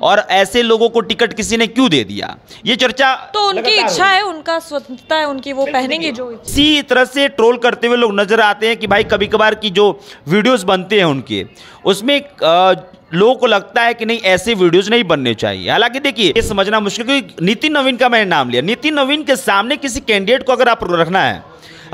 और ऐसे लोगों को टिकट किसी ने क्यों दे दिया, ये चर्चा तो उनकी इच्छा है, उनका स्वतंत्रता है उनकी, वो पहनेंगे जो इसी तरह से ट्रोल करते हुए लोग नजर आते हैं कि भाई कभी कभार की जो वीडियोस बनते हैं उनके, उसमें लोगों को लगता है कि नहीं ऐसे वीडियोस नहीं बनने चाहिए। हालांकि देखिए ये समझना मुश्किल, क्योंकि नितिन नवीन का मैंने नाम लिया, नितिन नवीन के सामने किसी कैंडिडेट को अगर आप रखना है,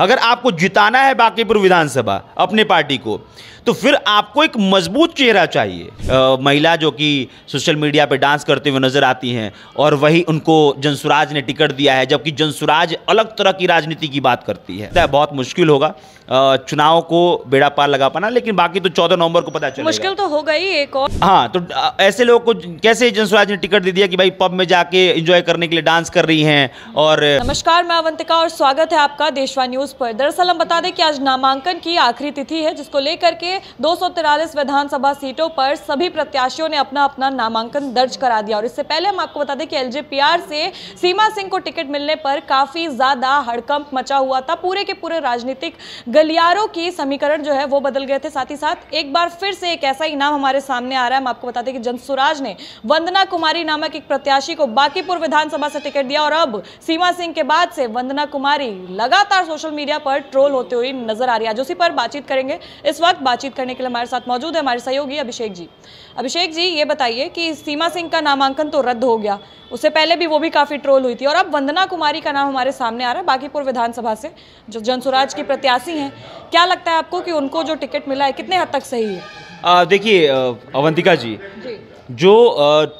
अगर आपको जिताना है बांकीपुर विधानसभा अपने पार्टी को, तो फिर आपको एक मजबूत चेहरा चाहिए। महिला जो कि सोशल मीडिया पे डांस करते हुए नजर आती हैं और वही उनको जनसुराज ने टिकट दिया है, जबकि जनसुराज अलग तरह की राजनीति की बात करती है। बहुत मुश्किल होगा चुनाव को बेड़ा पार लगा पाना, लेकिन बाकी तो 14 नवंबर को पता चलेगा। मुश्किल तो होगा ही एक और। हाँ, तो ऐसे लोगों को कैसे जनसुराज ने टिकट दे दिया कि भाई पब में जाके एंजॉय करने के लिए डांस कर रही हैं। और नमस्कार, मैं अवंतिका और स्वागत है आपका देशवाणी न्यूज पर। दरअसल हम बता दें कि आज नामांकन की आखिरी तिथि है, जिसको लेकर के 243 विधानसभा सीटों पर सभी प्रत्याशियों ने अपना अपना नामांकन दर्ज करा दिया। और इससे पहले हम आपको बता दें कि एलजेपीआर से सीमा सिंह को टिकट मिलने पर काफी ज्यादा हड़कंप मचा हुआ था। पूरे के पूरे राजनीतिक गलियारों की समीकरण जो है वो बदल गए थे। साथ ही साथ एक बार फिर से एक ऐसा ही नाम हमारे सामने आ रहा है। हम आपको बता दें कि जनसुराज ने वंदना कुमारी नामक एक प्रत्याशी को बांकीपुर विधानसभा से टिकट दिया और अब सीमा सिंह के बाद से वंदना कुमारी लगातार सोशल मीडिया पर ट्रोल होते हुए नजर आ रही है। आज उसी पर बातचीत करेंगे। इस वक्त बातचीत करने के लिए हमारे साथ मौजूद है हमारे सहयोगी अभिषेक जी। अभिषेक जी, ये बताइए कि सीमा सिंह का नामांकन तो रद्द हो गया, उससे पहले भी वो भी काफी ट्रोल हुई थी, और अब वंदना कुमारी का नाम हमारे सामने आ रहा है बांकीपुर विधानसभा से, जो जनसुराज की प्रत्याशी हैं। क्या लगता है आपको कि उनको जो टिकट मिला है कितने हद तक सही है? देखिए अवंतिका जी, जो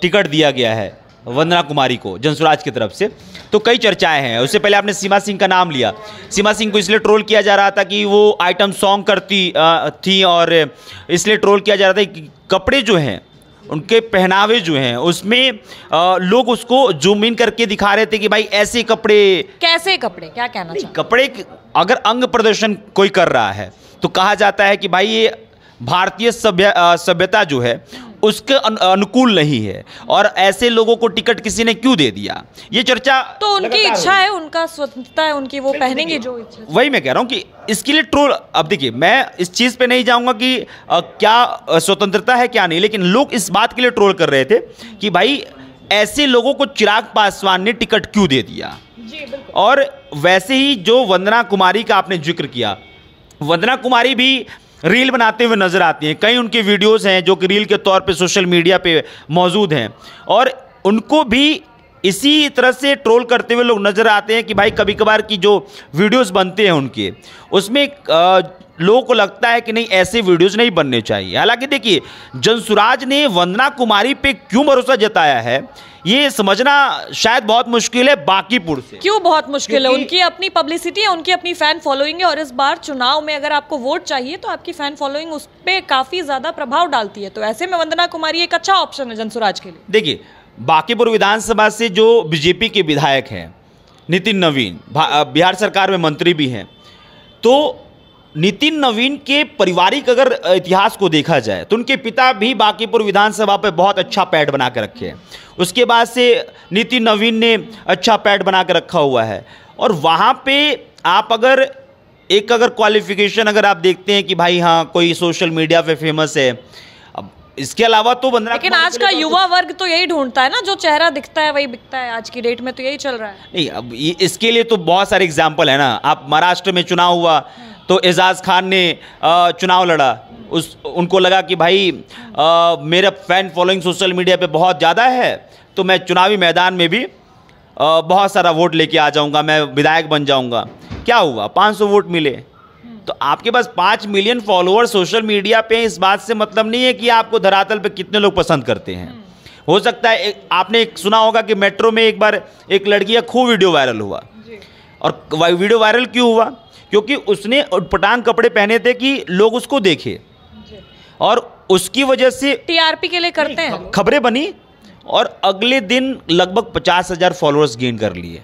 टिकट दिया गया है वंदना कुमारी को जनसुराज की तरफ से, तो कई चर्चाएं हैं। उससे पहले आपने सीमा सिंह का नाम लिया। सीमा सिंह को इसलिए ट्रोल किया जा रहा था कि वो आइटम सॉन्ग करती थी, और इसलिए ट्रोल किया जा रहा था कि कपड़े जो हैं, उनके पहनावे जो हैं, उसमें लोग उसको जूम इन करके दिखा रहे थे कि भाई ऐसे कपड़े, कैसे कपड़े, क्या कहना चाहिए? कपड़े अगर अंग प्रदर्शन कोई कर रहा है तो कहा जाता है कि भाई ये भारतीय सभ्यता जो है उसके अनुकूल नहीं है, और ऐसे लोगों को टिकट किसी ने क्यों दे दिया, ये चर्चा तो उनकी इच्छा है, उनका स्वतंत्रता है उनकी, वो पहनेंगे जो इच्छा। वही मैं कह रहा हूं कि इसके लिए ट्रोल, अब देखिए मैं इस चीज पे नहीं जाऊंगा कि क्या स्वतंत्रता है क्या नहीं, लेकिन लोग इस बात के लिए ट्रोल कर रहे थे कि भाई ऐसे लोगों को चिराग पासवान ने टिकट क्यों दे दिया। और वैसे ही जो वंदना कुमारी का आपने जिक्र किया, वंदना कुमारी भी रील बनाते हुए नजर आती हैं। कई उनके वीडियोस हैं जो कि रील के तौर पे सोशल मीडिया पे मौजूद हैं, और उनको भी इसी तरह से ट्रोल करते हुए लोग नजर आते हैं कि भाई कभी कभार की जो वीडियोस बनते हैं उनके, उसमें लोगों को लगता है कि नहीं ऐसे वीडियोस नहीं बनने चाहिए। हालांकि देखिए जनसुराज ने वंदना कुमारी पे क्यों भरोसा जताया है ये समझना शायद बहुत मुश्किल है। बांकीपुर से क्यों बहुत मुश्किल है? उनकी अपनी पब्लिसिटी है, उनकी अपनी फैन फॉलोइंग है, और इस बार चुनाव में अगर आपको वोट चाहिए तो आपकी फैन फॉलोइंग उस पर काफी ज्यादा प्रभाव डालती है। तो ऐसे में वंदना कुमारी एक अच्छा ऑप्शन है जनसुराज के लिए। देखिए बांकीपुर विधानसभा से जो बीजेपी के विधायक हैं नितिन नवीन, बिहार सरकार में मंत्री भी हैं, तो नितिन नवीन के पारिवारिक अगर इतिहास को देखा जाए तो उनके पिता भी बांकीपुर विधानसभा पे बहुत अच्छा पैड बना के रखे हैं। उसके बाद से नितिन नवीन ने अच्छा पैड बना के रखा हुआ है, और वहाँ पे आप अगर क्वालिफिकेशन अगर आप देखते हैं कि भाई हाँ कोई सोशल मीडिया पे फेमस है, अब इसके अलावा तो वंदना, लेकिन आज का युवा वर्ग तो यही ढूंढता है ना, जो चेहरा दिखता है वही बिकता है। आज की डेट में तो यही चल रहा है। नहीं, अब इसके लिए तो बहुत सारे एग्जाम्पल है ना। आप महाराष्ट्र में चुनाव हुआ तो एजाज खान ने चुनाव लड़ा, उनको लगा कि भाई मेरा फैन फॉलोइंग सोशल मीडिया पे बहुत ज़्यादा है, तो मैं चुनावी मैदान में भी बहुत सारा वोट लेके आ जाऊंगा, मैं विधायक बन जाऊंगा। क्या हुआ? 500 वोट मिले। तो आपके पास 5 मिलियन फॉलोअर सोशल मीडिया पे, इस बात से मतलब नहीं है कि आपको धरातल पे कितने लोग पसंद करते हैं। हो सकता है आपने सुना होगा कि मेट्रो में एक बार एक लड़की का खूब वीडियो वायरल हुआ, और वीडियो वायरल क्यों हुआ? क्योंकि उसने उटपटांग कपड़े पहने थे कि लोग उसको देखे, और उसकी वजह से टीआरपी के लिए करते हैं, खबरें बनी, और अगले दिन लगभग 50,000 फॉलोअर्स गेन कर लिए।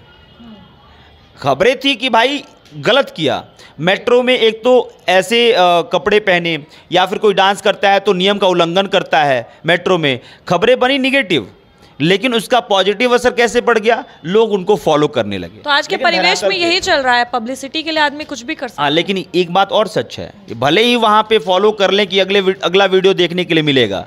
खबरें थी कि भाई गलत किया, मेट्रो में एक तो ऐसे कपड़े पहने, या फिर कोई डांस करता है तो नियम का उल्लंघन करता है मेट्रो में। खबरें बनी निगेटिव, लेकिन उसका पॉजिटिव असर कैसे पड़ गया? लोग उनको फॉलो करने लगे। तो आज के परिवेश में यही चल रहा है, पब्लिसिटी के लिए आदमी कुछ भी कर सकता है। लेकिन एक बात और सच है, भले ही वहां पे फॉलो कर लें कि अगला वीडियो देखने के लिए मिलेगा,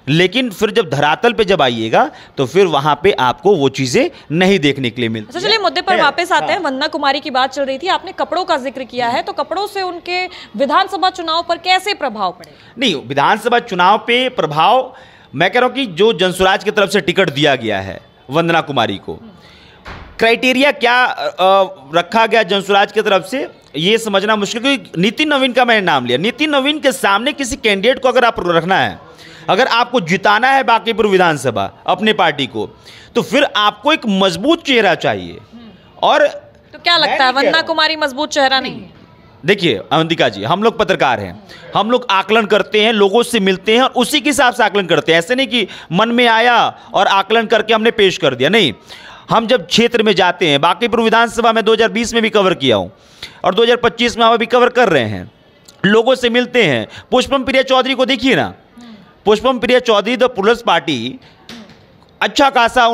लेकिन फिर जब धरातल पे जब आइएगा तो फिर वहां पे आपको वो चीजें नहीं देखने के लिए मिलती। अच्छा, चलिए मुद्दे पर वापस आते हैं। वंदना कुमारी की बात चल रही थी, आपने कपड़ों का जिक्र किया है, तो कपड़ों से उनके विधानसभा चुनाव पर कैसे प्रभाव पड़ेगा? नहीं, विधानसभा चुनाव पे प्रभाव मैं कह रहा हूं कि जो जनसुराज की तरफ से टिकट दिया गया है वंदना कुमारी को, क्राइटेरिया क्या रखा गया जनसुराज की तरफ से ये समझना मुश्किल, क्योंकि नितिन नवीन का मैंने नाम लिया। नितिन नवीन के सामने किसी कैंडिडेट को अगर आप रखना है, अगर आपको जिताना है बांकीपुर विधानसभा अपने पार्टी को, तो फिर आपको एक मजबूत चेहरा चाहिए। और तो क्या लगता है वंदना कुमारी मजबूत चेहरा नहीं है? देखिए अवंतिका जी, हम लोग पत्रकार हैं, हम लोग आकलन करते हैं, लोगों से मिलते हैं और उसी के हिसाब से आकलन करते हैं। ऐसे नहीं कि मन में आया और आकलन करके हमने पेश कर दिया, नहीं। हम जब क्षेत्र में जाते हैं, बांकीपुर विधानसभा में 2020 में भी कवर किया हूं और 2025 में हम अभी कवर कर रहे हैं, लोगों से मिलते हैं। पुष्पम प्रिया चौधरी को देखिए ना, पुष्पम प्रिया चौधरी द पुलस पार्टी, अच्छा खासा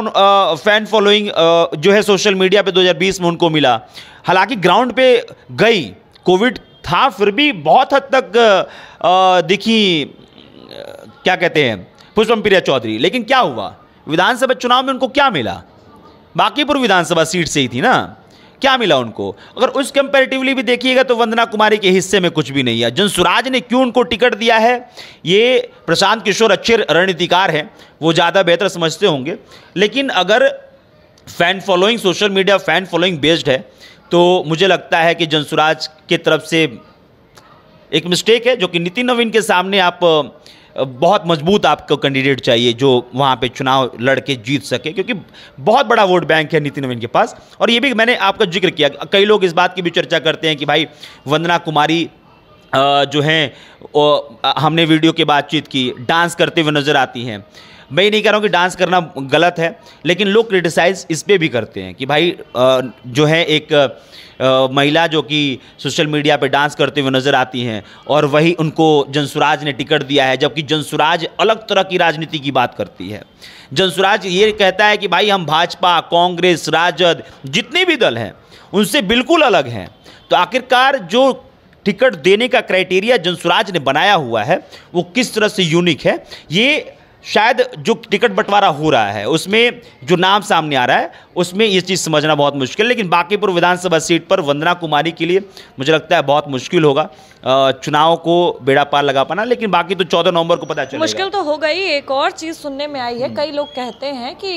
फैन फॉलोइंग जो है सोशल मीडिया पे 2020 में उनको मिला। हालांकि ग्राउंड पे गई, कोविड था, फिर भी बहुत हद तक दिखी क्या कहते हैं पुष्पम प्रिया चौधरी। लेकिन क्या हुआ, विधानसभा चुनाव में उनको क्या मिला? बांकीपुर विधानसभा सीट से ही थी ना, क्या मिला उनको? अगर उस कंपैरेटिवली भी देखिएगा तो वंदना कुमारी के हिस्से में कुछ भी नहीं है। जनसुराज ने क्यों उनको टिकट दिया है, ये प्रशांत किशोर अच्छे रणनीतिकार हैं, वो ज़्यादा बेहतर समझते होंगे। लेकिन अगर fan following, social media fan following based है, तो मुझे लगता है कि जनसुराज की तरफ से एक मिस्टेक है, जो कि नितिन नवीन के सामने आप बहुत मजबूत आपको कैंडिडेट चाहिए जो वहाँ पे चुनाव लड़के जीत सके, क्योंकि बहुत बड़ा वोट बैंक है नितिन नवीन के पास। और ये भी मैंने आपका जिक्र किया, कई लोग इस बात की भी चर्चा करते हैं कि भाई वंदना कुमारी जो हैं, हमने वीडियो की बातचीत की, डांस करते हुए नज़र आती हैं। मैं ये नहीं कह रहा हूँ कि डांस करना गलत है, लेकिन लोग क्रिटिसाइज़ इस पर भी करते हैं कि भाई जो है एक महिला जो कि सोशल मीडिया पे डांस करते हुए नज़र आती हैं और वही उनको जनसुराज ने टिकट दिया है, जबकि जनसुराज अलग तरह की राजनीति की बात करती है। जनसुराज ये कहता है कि भाई हम भाजपा, कांग्रेस, राजद जितने भी दल हैं उनसे बिल्कुल अलग हैं। तो आखिरकार जो टिकट देने का क्राइटेरिया जनसुराज ने बनाया हुआ है वो किस तरह से यूनिक है, ये शायद जो टिकट बंटवारा हो रहा है उसमें जो नाम सामने आ रहा है उसमें ये चीज़ समझना बहुत मुश्किल है। लेकिन बांकीपुर विधानसभा सीट पर वंदना कुमारी के लिए मुझे लगता है बहुत मुश्किल होगा चुनाव को बेड़ा पार लगा पाना, लेकिन बाकी तो 14 नवंबर को पता चलेगा। मुश्किल तो हो गई। एक और चीज़ सुनने में आई है, कई लोग कहते हैं कि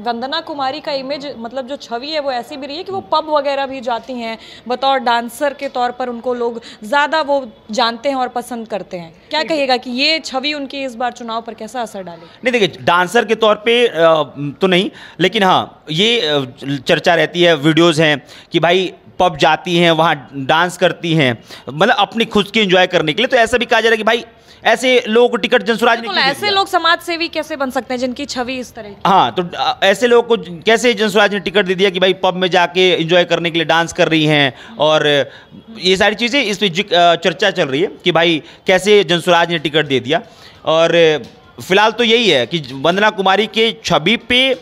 वंदना कुमारी का इमेज, मतलब जो छवि है वो ऐसी भी रही है कि वो पब वगैरह भी जाती हैं, बतौर डांसर के तौर पर उनको लोग ज़्यादा वो जानते हैं और पसंद करते हैं। क्या कहिएगा कि ये छवि उनकी इस बार चुनाव पर कैसा असर डालेगी? नहीं देखिए, डांसर के तौर पे तो नहीं, लेकिन हाँ ये चर्चा रहती है, वीडियोज़ हैं कि भाई पब जाती हैं, वहाँ डांस करती हैं, मतलब अपनी खुद की एंजॉय करने के लिए। तो ऐसा भी कहा जा रहा है कि भाई ऐसे लोगों को टिकट जनसुराज ने, ऐसे लोग समाज सेवी कैसे बन सकते हैं जिनकी छवि इस तरह की? हाँ, तो ऐसे लोगों को कैसे जनसुराज ने टिकट दे दिया कि भाई पब में जाके एंजॉय करने के लिए डांस कर रही हैं, और ये सारी चीज़ें इस पर चर्चा चल रही है कि भाई कैसे जनसुराज ने टिकट दे दिया। और फिलहाल तो यही है कि वंदना कुमारी के छवि पे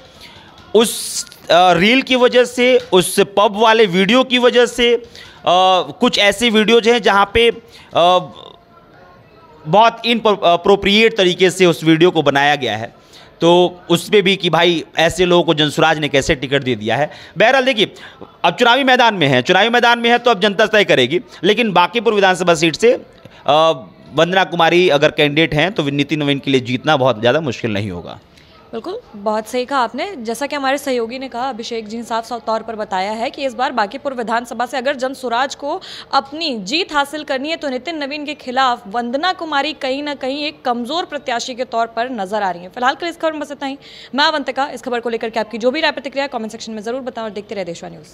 उस रील की वजह से, उस पब वाले वीडियो की वजह से, कुछ ऐसे वीडियोज हैं जहाँ पे बहुत इनअप्रोप्रिएट तरीके से उस वीडियो को बनाया गया है, तो उस पर भी कि भाई ऐसे लोगों को जनसुराज ने कैसे टिकट दे दिया है। बहरहाल देखिए, अब चुनावी मैदान में है तो अब जनता तय करेगी। लेकिन बांकीपुर विधानसभा सीट से वंदना कुमारी अगर कैंडिडेट हैं तो नितिन नवीन के लिए जीतना बहुत ज़्यादा मुश्किल नहीं होगा। बिल्कुल, बहुत सही कहा आपने। जैसा कि हमारे सहयोगी ने कहा, अभिषेक जी ने साफ साफ तौर पर बताया है कि इस बार बांकीपुर विधानसभा से अगर जनसुराज को अपनी जीत हासिल करनी है तो नितिन नवीन के खिलाफ वंदना कुमारी कहीं ना कहीं एक कमजोर प्रत्याशी के तौर पर नजर आ रही है। फिलहाल के लिए इस खबर में बस इतना ही। मैं अवंतिका, इस खबर को लेकर के आपकी जो भी राय प्रतिक्रिया कमेंट सेक्शन में जरूर बताएं और देखते रहे देशवा न्यूज़।